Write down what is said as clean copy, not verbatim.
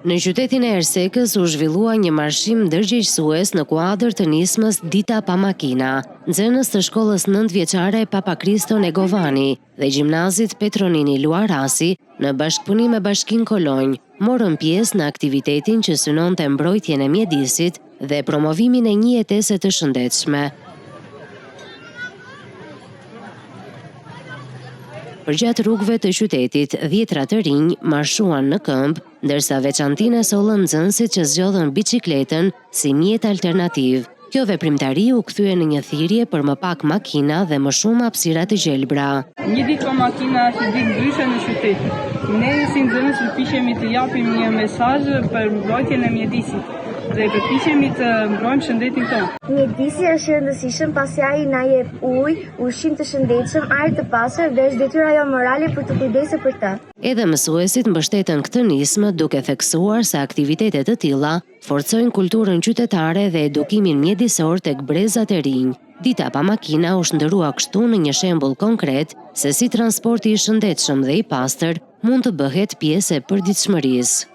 Në qytetin e Ersekës u zhvillua një marshim ndërgjegjësues në kuadër të nismës Dita pa makina, nxënës të shkollës 9 vjeçare Papa Kristo Negovani dhe gjimnazit Petronini Luarasi në bashkëpunim me Bashkinë Kolonj morën pjesë në aktivitetin që synonte mbrojtjen e mjedisit dhe promovimin e një jetese të shëndetshme. Përgjatë rrugëve të qytetit, dhjetra të rinj marshuan në këmbë, ndërsa veçantinë e sollën nxënësit që zgjodhen biçikletën si mjet alternativ. Kjo veprimtari u kthye në një thirrje për më pak makina dhe më shumë hapësira të gjelbra. Një ditë pa makina është një ditë ndryshe në qytet. Ne si nxënës përpiqemi të japim një mesazh për mbrojtjen e mjedisit dhe përpiqemi të mbrojmë shëndetin tonë. Mjedisi është rëndësishëm pasi ai na jep ujë, ushqim të shëndetshëm, ajër të pastër dhe është detyra jo morale për të kujdesur për të. Edhe mësuesit mbështetën këtë nismë duke theksuar se aktivitete të tilla forcojnë kulturën qytetare dhe edukimin mjedisor tek brezat e rinj. Dita pa makina u shndërua kështu në një shembull konkret se si transporti i shëndetshëm dhe i pastër mund të bëhet pjesë e përditshmërisë.